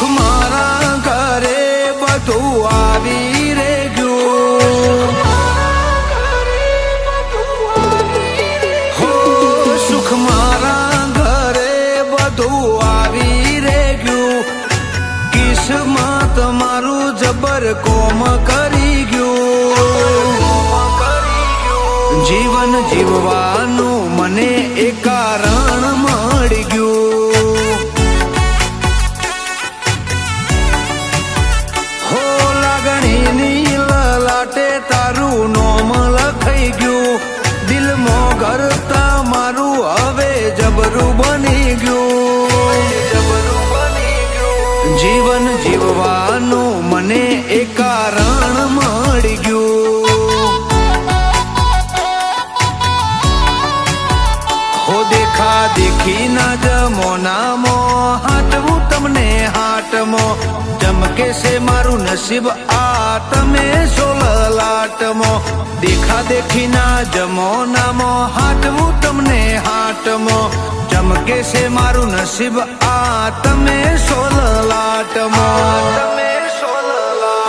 સુખ મારા ઘરે બધું આવી રે ગયું, હો સુખ મારા ઘરે બધું આવી રે ગયું, કિસ્મત મારું જબર કોમ કરી ગયું, જીવન જીવવાનું મને એક કારણ મળી ગયું, હો લાગણીની લલાટે તારું નોમ લખાઈ ગયું, દિલમાં ઘર તમારું હવે જબરું બની ગયું, જીવન જીવવાનું મને એક કારણ મળી ગયું, હો દેખા દેખી ના જમોનામાં હાટવું તમને હાટમાં, ચમકે છે મારું નસીબ આ તમે સોલલાટમાં, દેખા દેખી ના જમોનામાં હાટવું તમને હાટમાં, ચમકે છે મારું નસીબ આ તમે સોલલાટમાં,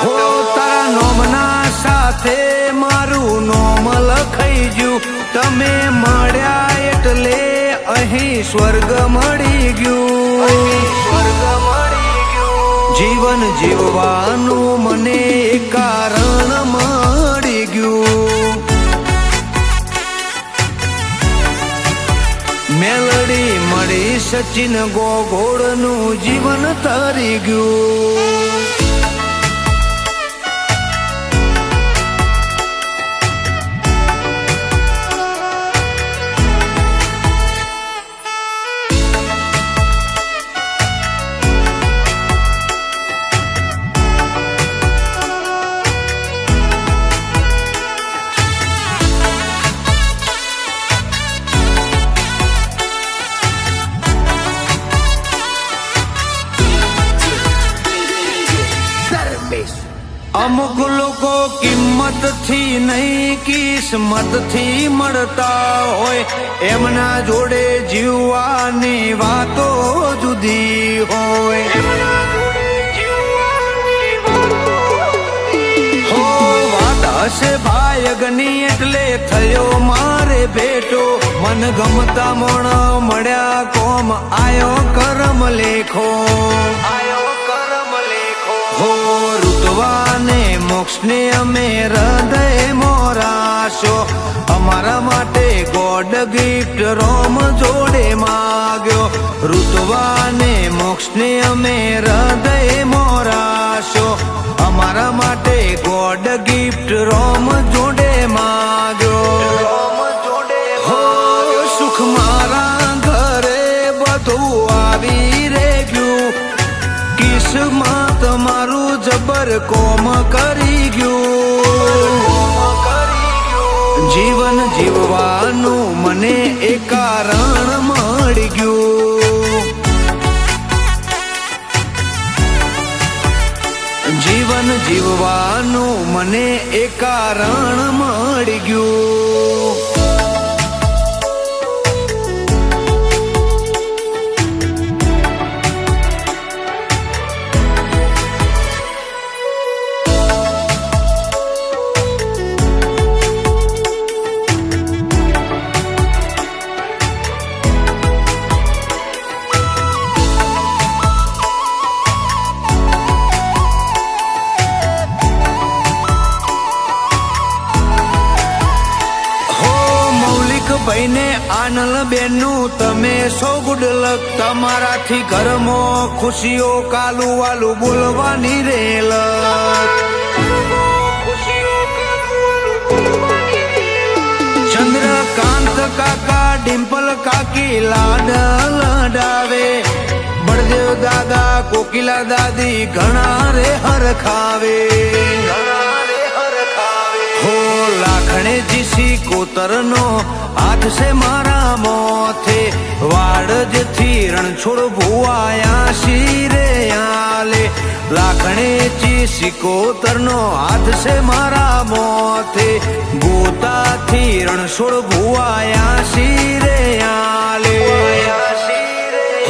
હો તારા નોમના સાથે મારું નોમ લખાઈ ગયું, તમે મળ્યા એટલે અહીં સ્વર્ગ મળી ગયું, જીવન જીવવાનું મને એક કારણ મળી ગયું, મેલડી મળી સચિન ગોગોળનું જીવન તરી ગયું, અમુક લોકો કિંમત થી નહીં કિસ્મત થી મળતા હોય, એમના જોડે જીવવાની વાતો જુદી હોય, હો વાત હશે ભાયગની એટલે થયો મારે ભેટો, મન ગમતા મોણ મળ્યા કોમ આયો કરમ લેખો, હો ઋતવાને મોક્ષને અમે હૃદય મોરાશો, અમારા માટે ગોડ ગિફ્ટ રોમ જોડે માગ્યો, ઋતવાને મોક્ષને અમે હૃદય મોરાશો, અમારા માટે ગોડ ગિફ્ટ રોમ જોડે માગ્યો, હો સુખ મારા ઘરે બધું આવી રે ગયું, કિસ્મત મારું જબર કોમ કરી ગયું, જીવન જીવવાનું મને એક કારણ મળી ગયું, જીવન જીવવાનું મને એક કારણ મળી ગયું, ભાઈને આનલ બેનનું તમે સો ગુડ લક, તમારાથી ઘરમાં ખુશીઓ કાલુ વાલું બોલવાની રેલક, ચંદ્રકાંત કાકા ડિમ્પલ કાકી લાડ લડાવે, બળદેવ દાદા કોકિલા દાદી ઘણા રે હરખાવે, હો લાખણે જીસી કોતરનો હાથ છે મારા મોથે, વાડ થી રણછોડ ભુવાયા શિરે આલે, લાખણે ચીસી કોતરનો હાથ છે મારા મોથે, ગોતાથી રણછોડ ભુવાયા શિરે આલે,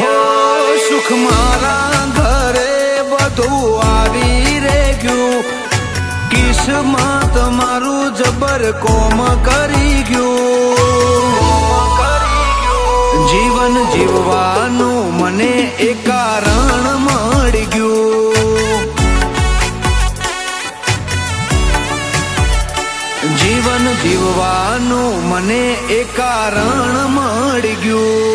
હો સુખ મારા ઘરે બધું આવી રે ગયું કિસ્મત મારું જબર કોમ કરી ગયું જીવન જીવવાનું મને એક કારણ મળી ગયું જીવન જીવવાનું મને એક કારણ મળી ગયું